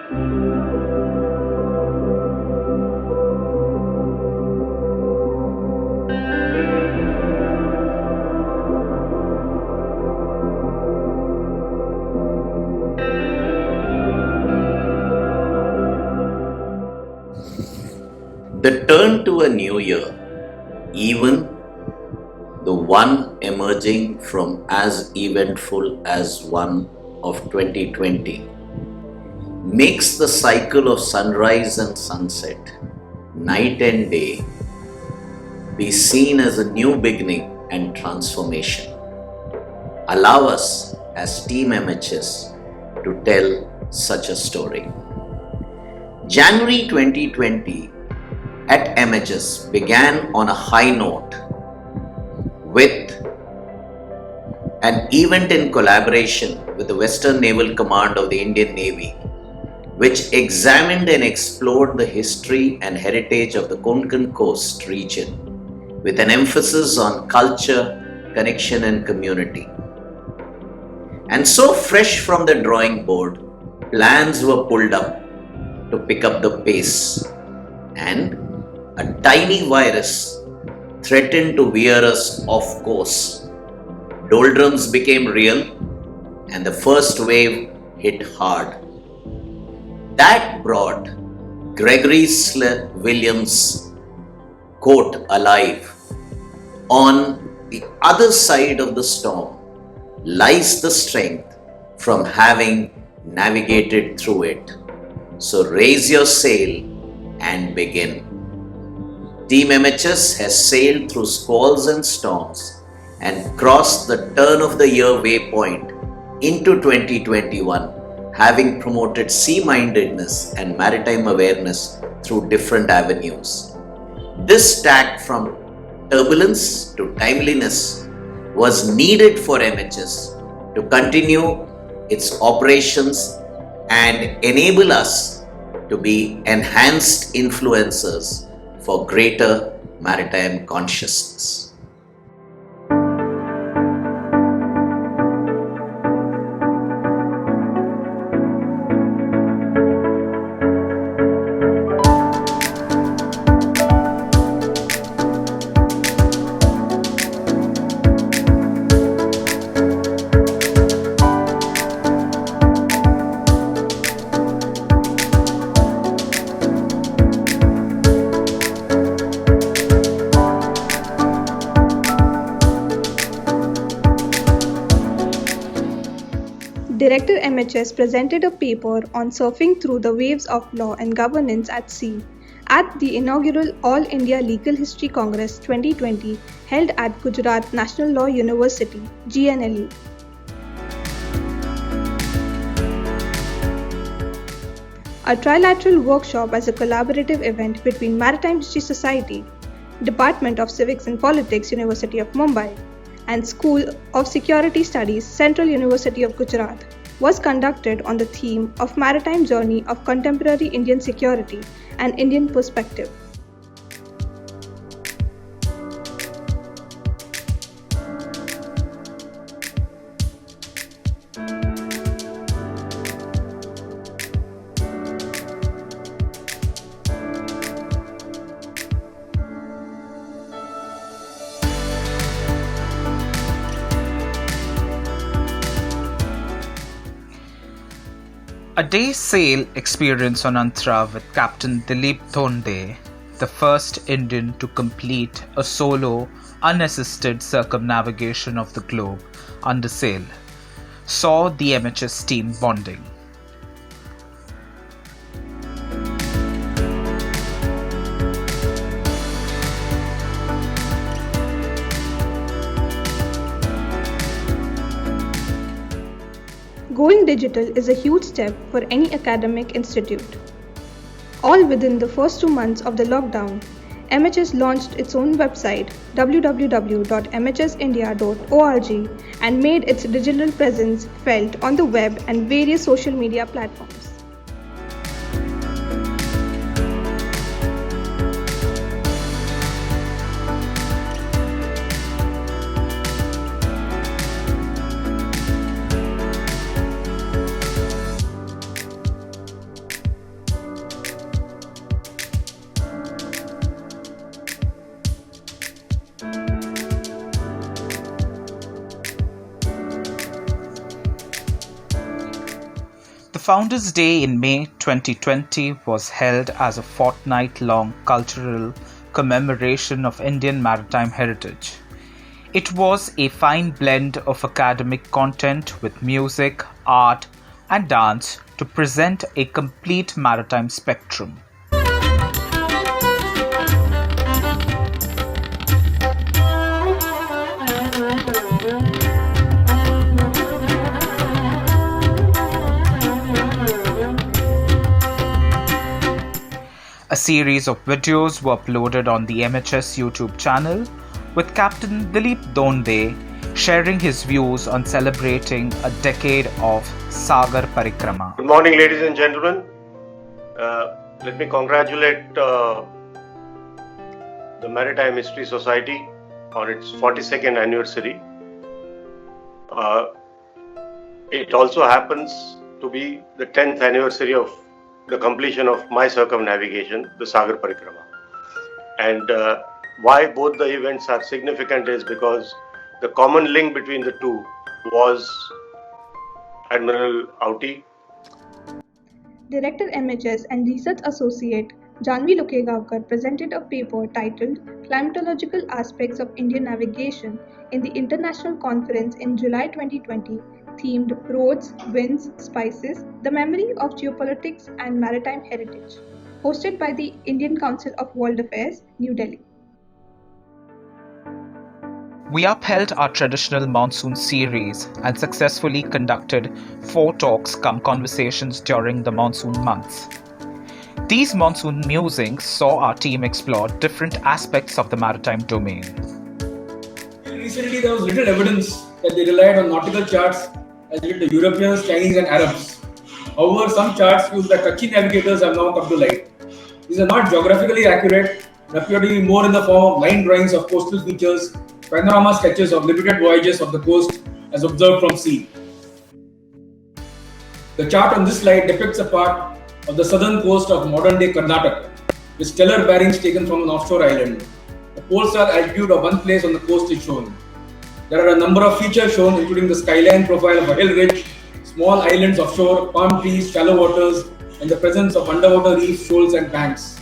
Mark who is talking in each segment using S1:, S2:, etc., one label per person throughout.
S1: The turn to a new year, even the one emerging from as eventful as one of 2020, makes the cycle of sunrise and sunset, night and day, be seen as a new beginning and transformation. Allow us as Team MHS to tell such a story. January 2020 at MHS began on a high note with an event in collaboration with the Western Naval Command of the Indian Navy, which examined and explored the history and heritage of the Konkan Coast region with an emphasis on culture, connection and community. And so fresh from the drawing board, plans were pulled up to pick up the pace, and a tiny virus threatened to veer us off course. Doldrums became real and the first wave hit hard. That brought Gregory Williams' quote alive. On the other side of the storm lies the strength from having navigated through it. So raise your sail and begin. Team MHS has sailed through squalls and storms and crossed the turn of the year waypoint into 2021, having promoted sea-mindedness and maritime awareness through different avenues. This tack from turbulence to timeliness was needed for MHS to continue its operations and enable us to be enhanced influencers for greater maritime consciousness.
S2: Director MHS presented a paper on surfing through the waves of law and governance at sea at the inaugural All India Legal History Congress 2020 held at Gujarat National Law University, GNLU. A trilateral workshop as a collaborative event between Maritime History Society, Department of Civics and Politics, University of Mumbai, and School of Security Studies, Central University of Gujarat, was conducted on the theme of Maritime Journey of Contemporary Indian Security and Indian Perspective.
S3: A day sail experience on Antra with Captain Dilip Thonde, the first Indian to complete a solo, unassisted circumnavigation of the globe under sail, saw the MHS team bonding.
S2: Going digital is a huge step for any academic institute. All within the first 2 months of the lockdown, MHS launched its own website www.mhsindia.org and made its digital presence felt on the web and various social media platforms.
S3: The Founders' Day in May 2020 was held as a fortnight-long cultural commemoration of Indian maritime heritage. It was a fine blend of academic content with music, art, and dance to present a complete maritime spectrum. A series of videos were uploaded on the MHS YouTube channel, with Captain Dilip Donde sharing his views on celebrating a decade of Sagar Parikrama.
S4: Good morning, ladies and gentlemen. Let me congratulate the Maritime History Society on its 42nd anniversary. It also happens to be the 10th anniversary of the completion of my circumnavigation, the Sagar Parikrama. And why both the events are significant is because the common link between the two was Admiral Auti.
S2: Director MHS and Research Associate Janvi Lokegavkar presented a paper titled Climatological Aspects of Indian Navigation in the International Conference in July 2020, themed Roads, Winds, Spices, the Memory of Geopolitics and Maritime Heritage, hosted by the Indian Council of World Affairs, New Delhi.
S3: We upheld our traditional monsoon series and successfully conducted 4 talks cum conversations during the monsoon months. These monsoon musings saw our team explore different aspects of the maritime domain.
S5: Recently, there was little evidence that they relied on nautical charts as did the Europeans, Chinese, and Arabs. However, some charts used by Kutchi navigators have now come to light. These are not geographically accurate and appear to be more in the form of line drawings of coastal features, panorama sketches of limited voyages of the coast as observed from sea. The chart on this slide depicts a part of the southern coast of modern-day Karnataka, with stellar bearings taken from an offshore island. The pole star altitude of one place on the coast is shown. There are a number of features shown, including the skyline profile of a hill ridge, small islands offshore, palm trees, shallow waters, and the presence of underwater reefs, shoals, and banks.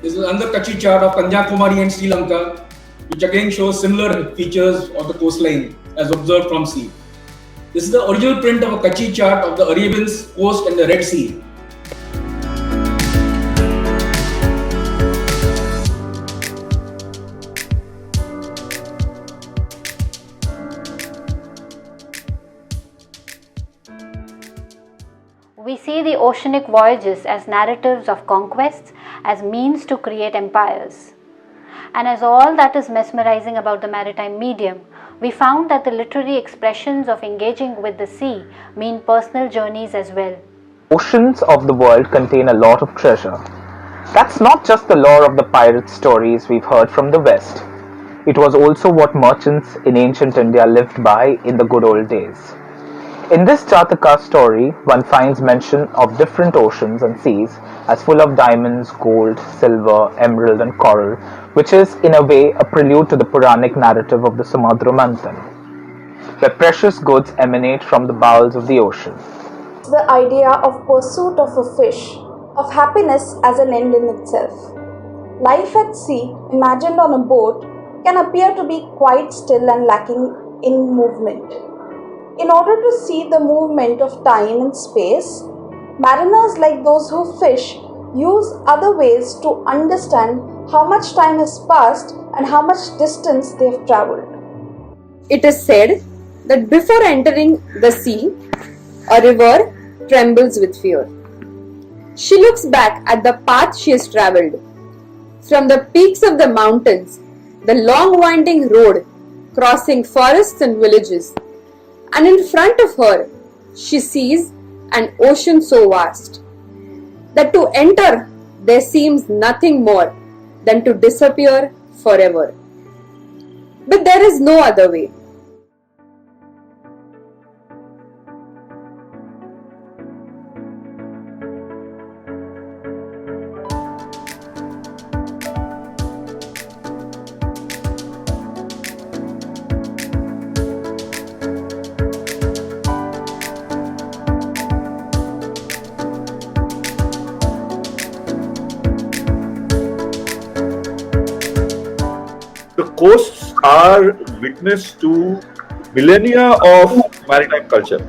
S5: This is another Kutchi chart of Kanyakumari and Sri Lanka, which again shows similar features of the coastline as observed from sea. This is the original print of a Kutchi chart of the Arabian coast and the Red Sea.
S6: We see the oceanic voyages as narratives of conquests, as means to create empires. And as all that is mesmerizing about the maritime medium, we found that the literary expressions of engaging with the sea mean personal journeys as well.
S3: Oceans of the world contain a lot of treasure. That's not just the lore of the pirate stories we've heard from the West. It was also what merchants in ancient India lived by in the good old days. In this Jataka story, one finds mention of different oceans and seas as full of diamonds, gold, silver, emerald and coral, which is in a way a prelude to the Puranic narrative of the Samudra Manthan, where precious goods emanate from the bowels of the ocean.
S7: The idea of pursuit of a fish, of happiness as an end in itself. Life at sea, imagined on a boat, can appear to be quite still and lacking in movement. In order to see the movement of time and space, mariners like those who fish use other ways to understand how much time has passed and how much distance they have travelled.
S8: It is said that before entering the sea, a river trembles with fear. She looks back at the path she has travelled. From the peaks of the mountains, the long winding road crossing forests and villages, and in front of her, she sees an ocean so vast that to enter there seems nothing more than to disappear forever. But there is no other way.
S9: coasts are witness to millennia of maritime culture.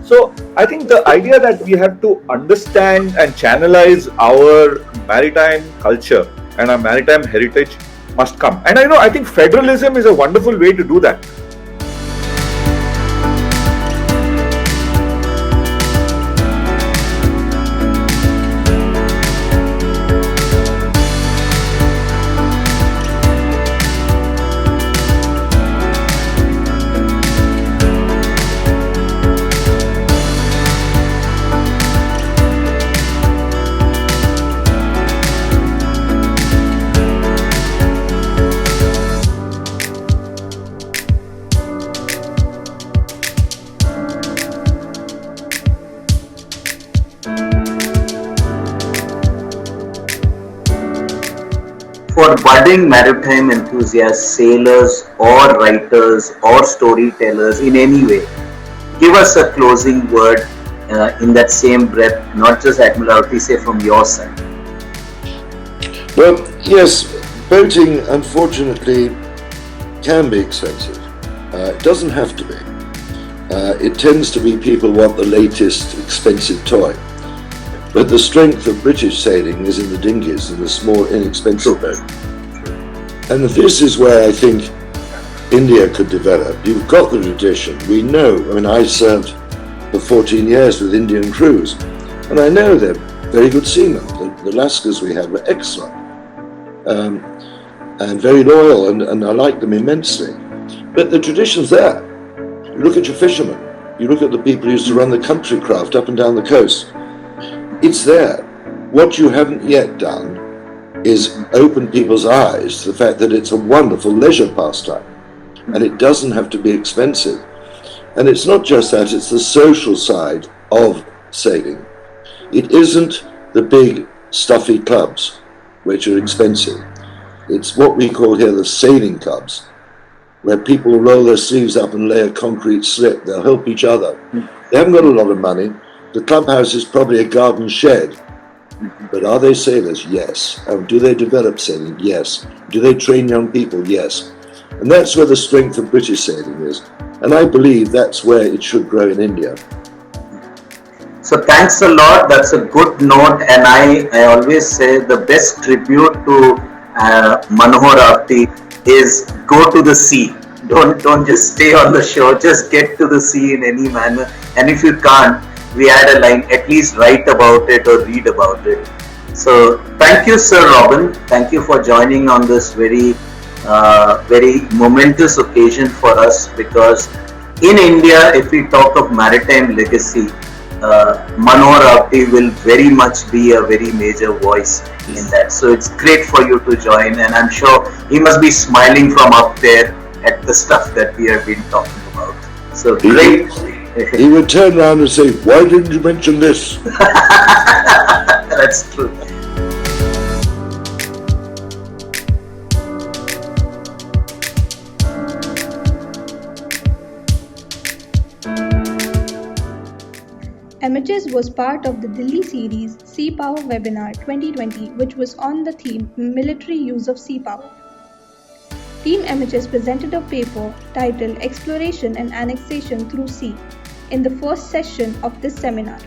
S9: So I think the idea that we have to understand and channelize our maritime culture and our maritime heritage must come. And I think federalism is a wonderful way to do that.
S1: For budding maritime enthusiasts, sailors or writers or storytellers in any way, give us a closing word in that same breath, not just Admiral Ortiz, from your side.
S10: Well, yes, boating unfortunately can be expensive. It doesn't have to be. It tends to be people want the latest expensive toy. But the strength of British sailing is in the dinghies and the small, inexpensive boat. And this is where I think India could develop. You've got the tradition. We know. I served for 14 years with Indian crews, and I know they're very good seamen. The Lascars we had were excellent and very loyal, and I like them immensely. But the tradition's there. You look at your fishermen. You look at the people who used to run the country craft up and down the coast. It's there. What you haven't yet done is open people's eyes to the fact that it's a wonderful leisure pastime, and it doesn't have to be expensive. And it's not just that, it's the social side of sailing. It isn't the big stuffy clubs which are expensive. It's what we call here the sailing clubs, where people roll their sleeves up and lay a concrete slip. They'll help each other. They haven't got a lot of money. The clubhouse is probably a garden shed. But are they sailors? Yes. Do they develop sailing? Yes. Do they train young people? Yes. And that's where the strength of British sailing is. And I believe that's where it should grow in India.
S1: So thanks a lot. That's a good note. And I always say the best tribute to Manohar Apte is go to the sea. Don't just stay on the shore. Just get to the sea in any manner. And if you can't, we add a line, at least write about it or read about it. So thank you, Sir Robin. Thank you for joining on this very momentous occasion for us, because in India, if we talk of maritime legacy, Manohar Apte will very much be a very major voice in that. So it's great for you to join, and I'm sure he must be smiling from up there at the stuff that we have been talking about. So great.
S10: He would turn around and say, "Why didn't you mention this?"
S1: That's true.
S2: MHS was part of the Delhi series Sea Power Webinar 2020, which was on the theme Military Use of Sea Power. Team MHS presented a paper titled Exploration and Annexation Through Sea in the first session of this seminar.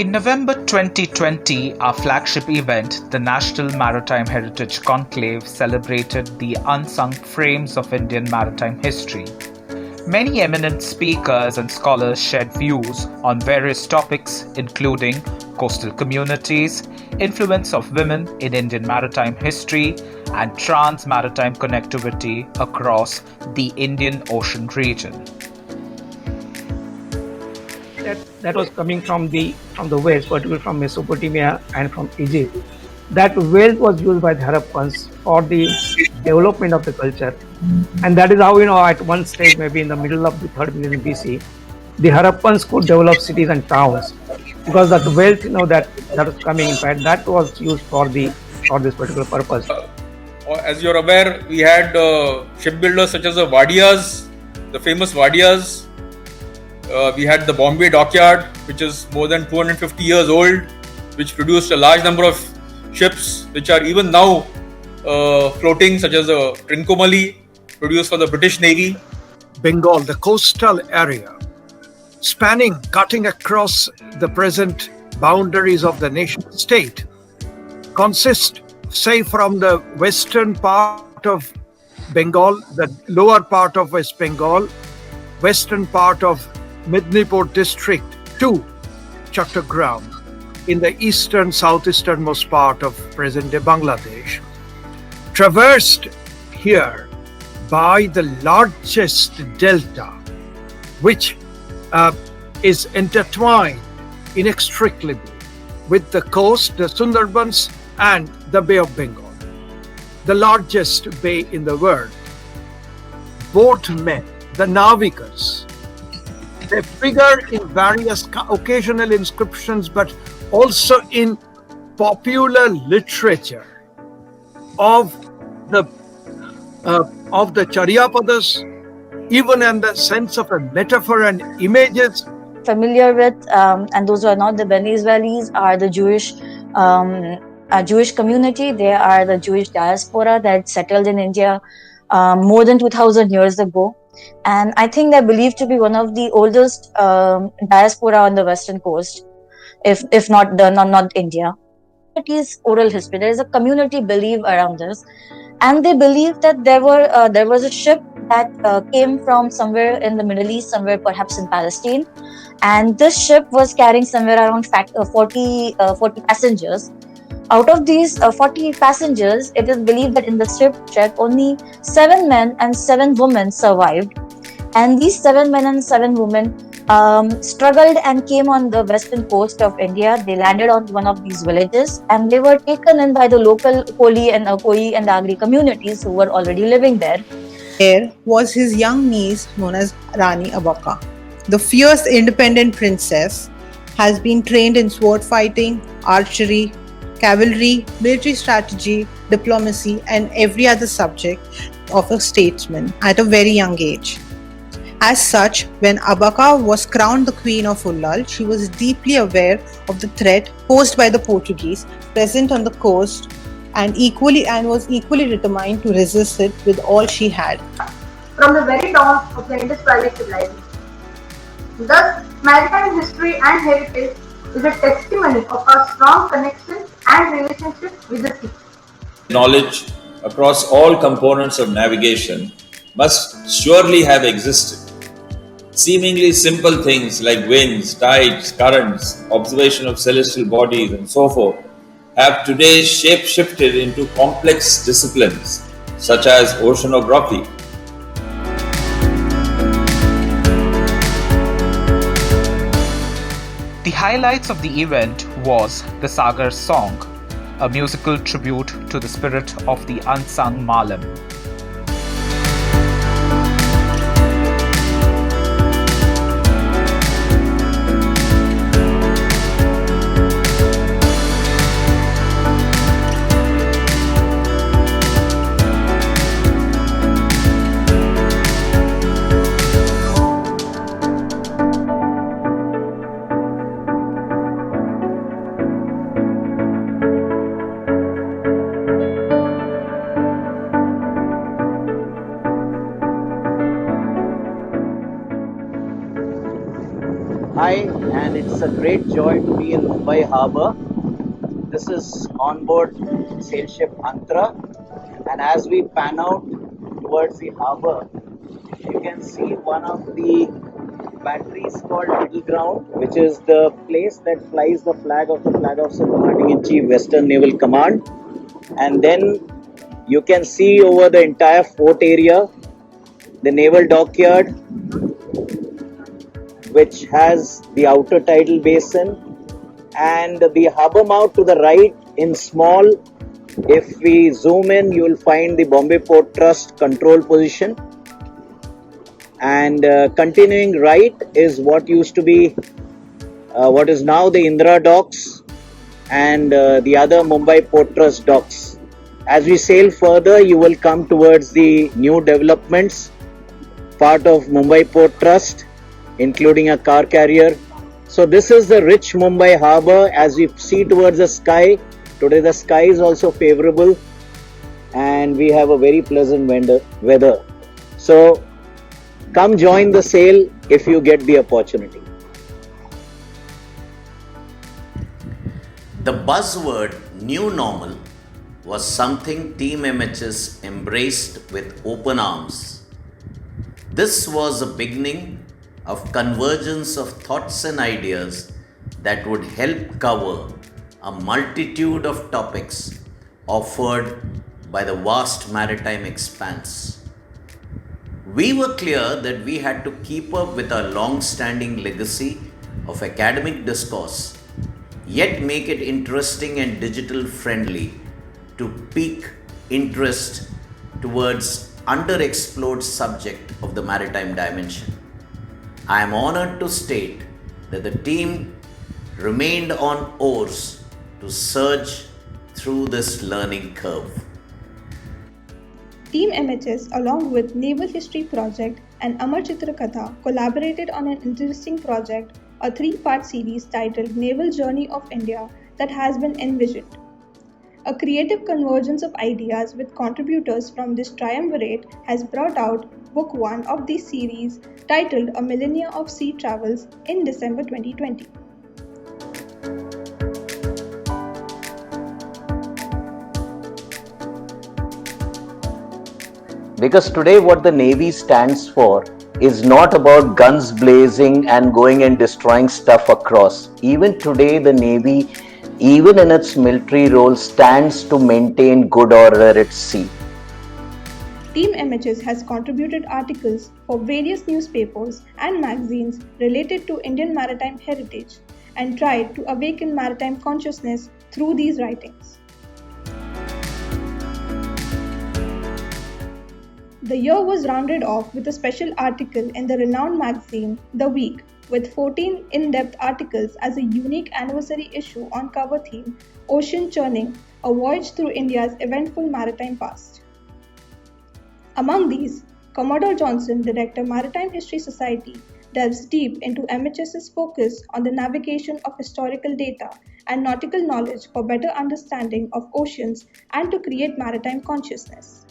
S3: In November 2020, our flagship event, the National Maritime Heritage Conclave, celebrated the unsung frames of Indian maritime history. Many eminent speakers and scholars shared views on various topics, including coastal communities, influence of women in Indian maritime history, and trans-maritime connectivity across the Indian Ocean region.
S11: That was coming from the west, particularly from Mesopotamia and from Egypt. That wealth was used by the Harappans for the development of the culture, and that is how at one stage, maybe in the middle of the 3rd millennium BC, the Harappans could develop cities and towns because that wealth that was coming. In fact, that was used for this particular purpose.
S5: As you're aware, we had shipbuilders such as the Wadiyas, the famous Wadiyas. We had the Bombay Dockyard, which is more than 250 years old, which produced a large number of ships which are even now floating, such as the Trincomalee, produced for the British Navy.
S12: Bengal, the coastal area, cutting across the present boundaries of the nation state, consist, say, from the western part of Bengal, the lower part of West Bengal, western part of Midnapur district to Chattogram in the southeasternmost part of present-day Bangladesh, traversed here by the largest delta, which is intertwined inextricably with the coast, the Sundarbans, and the Bay of Bengal, the largest bay in the world. Boatmen, the navigas, they figure in various occasional inscriptions, but also in popular literature of the Charyapadas, even in the sense of a metaphor and images.
S13: Familiar with, and those who are not, the Benice Valleys are the Jewish community. They are the Jewish diaspora that settled in India more than 2,000 years ago. And I think they're believed to be one of the oldest diaspora on the western coast, if not India. It is oral history. There is a community belief around this, and they believe that there was a ship that came from somewhere in the Middle East, somewhere perhaps in Palestine, and this ship was carrying somewhere around 40 passengers. Out of these 40 passengers, it is believed that in the shipwreck, only 7 men and 7 women survived. And these 7 men and 7 women struggled and came on the western coast of India. They landed on one of these villages, and they were taken in by the local Koli and Agri communities who were already living there.
S14: There was his young niece known as Rani Abaka. The fierce independent princess has been trained in sword fighting, archery, cavalry, military strategy, diplomacy, and every other subject of a statesman at a very young age. As such, when Abaka was crowned the Queen of Ullal, she was deeply aware of the threat posed by the Portuguese present on the coast and was equally determined to resist it with all she had.
S15: From the very dawn of the Indus Valley civilization. Thus, maritime history and heritage is a testimony of our strong connection and relationship with the sea.
S16: Knowledge across all components of navigation must surely have existed. Seemingly simple things like winds, tides, currents, observation of celestial bodies, and so forth have today shape-shifted into complex disciplines such as oceanography.
S3: The highlights of the event was the Sagar Song, a musical tribute to the spirit of the unsung Malam.
S17: Hi, and it's a great joy to be in Mumbai Harbour. This is onboard sail ship Antra, and as we pan out towards the harbour, you can see one of the batteries called Middle Ground, which is the place that flies the flag of the Commander-in-Chief, Western Naval Command. And then you can see over the entire fort area, the naval dockyard, which has the outer tidal basin, and the harbor mouth to the right in small. If we zoom in, you will find the Bombay Port Trust control position. And continuing right is what used to be, what is now the Indira docks and the other Mumbai Port Trust docks. As we sail further, you will come towards the new developments, part of Mumbai Port Trust, including a car carrier. So this is the rich Mumbai harbour. As we see towards the sky, today the sky is also favourable and we have a very pleasant weather. So come join the sail if you get the opportunity.
S1: The buzzword new normal was something Team MHS embraced with open arms. This was a beginning of convergence of thoughts and ideas that would help cover a multitude of topics offered by the vast maritime expanse. We were clear that we had to keep up with our long-standing legacy of academic discourse, yet make it interesting and digital friendly to pique interest towards underexplored subject of the maritime dimension. I am honored to state that the team remained on oars to surge through this learning curve.
S2: Team MHS, along with Naval History Project and Amar Chitra Katha, collaborated on an interesting project, a 3-part series titled Naval Journey of India that has been envisioned. A creative convergence of ideas with contributors from this triumvirate has brought out Book 1 of this series titled A Millennia of Sea Travels in December 2020.
S1: Because today what the Navy stands for is not about guns blazing and going and destroying stuff across. Even today the Navy, even in its military role, stands to maintain good order at sea.
S2: Team MHS has contributed articles for various newspapers and magazines related to Indian maritime heritage and tried to awaken maritime consciousness through these writings. The year was rounded off with a special article in the renowned magazine The Week, with 14 in-depth articles as a unique anniversary issue on cover theme Ocean Churning, a voyage through India's eventful maritime past. Among these, Commodore Johnson, Director, Maritime History Society, delves deep into MHS's focus on the navigation of historical data and nautical knowledge for better understanding of oceans and to create maritime consciousness.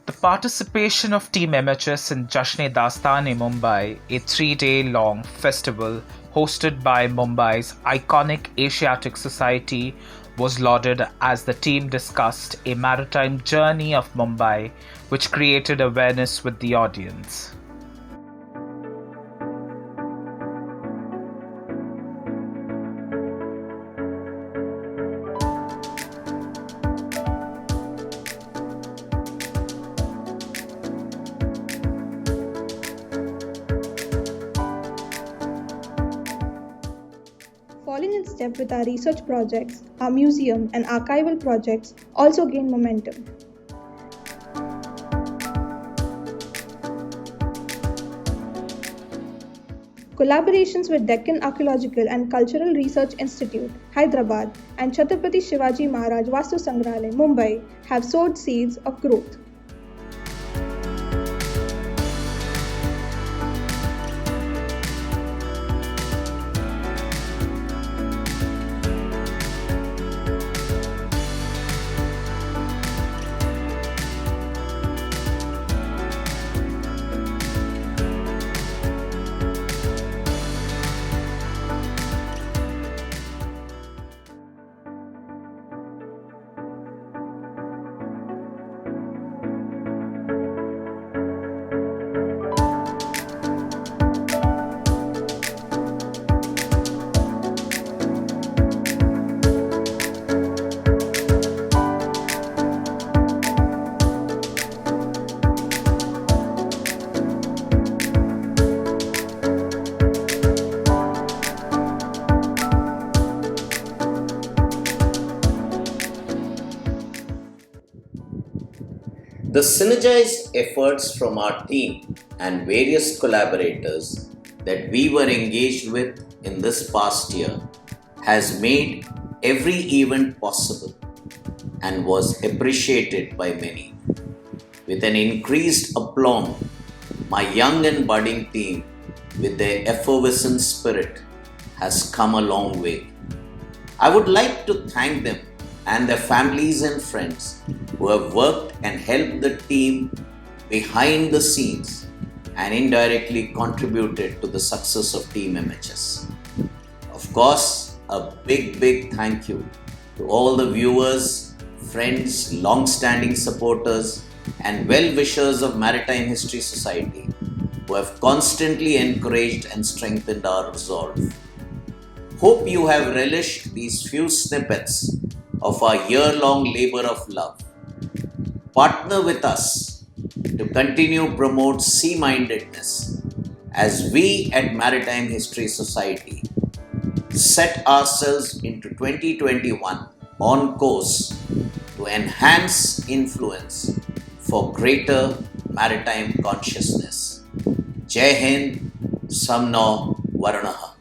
S3: The participation of Team MHS in Jashn-e-Dastan-e Mumbai, a 3-day-long festival hosted by Mumbai's iconic Asiatic Society, was lauded as the team discussed a maritime journey of Mumbai, which created awareness with the audience.
S2: Falling in step with our research projects, our museum and archival projects also gained momentum. Collaborations with Deccan Archaeological and Cultural Research Institute, Hyderabad, and Chhatrapati Shivaji Maharaj Vastu Sangrahalaya, Mumbai, have sowed seeds of growth.
S1: The synergized efforts from our team and various collaborators that we were engaged with in this past year has made every event possible and was appreciated by many. With an increased aplomb, my young and budding team, with their effervescent spirit, has come a long way. I would like to thank them and their families and friends who have worked and helped the team behind the scenes and indirectly contributed to the success of Team MHS. Of course, a big thank you to all the viewers, friends, long-standing supporters and well-wishers of Maritime History Society who have constantly encouraged and strengthened our resolve. Hope you have relished these few snippets of our year-long labor of love. Partner with us to continue promote sea-mindedness as we at Maritime History Society set ourselves into 2021 on course to enhance influence for greater maritime consciousness. Jai Hind, Samno Varanaha.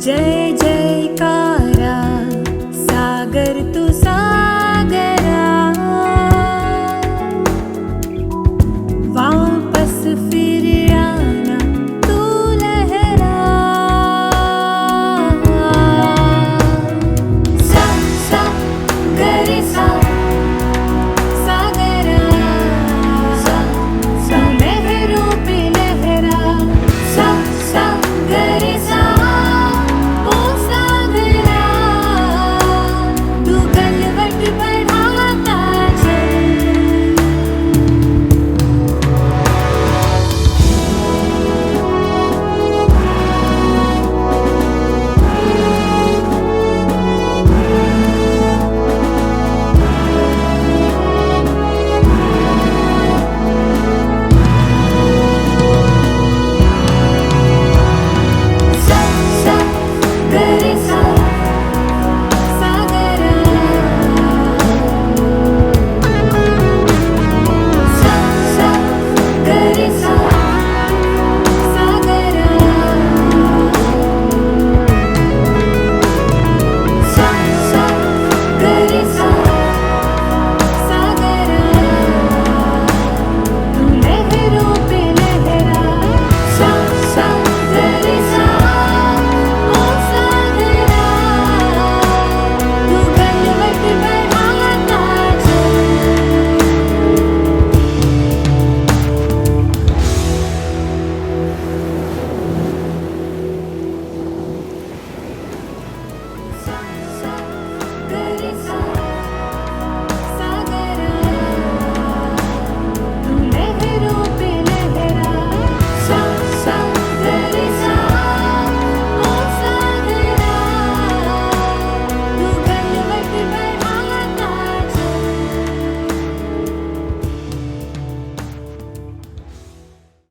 S18: Jai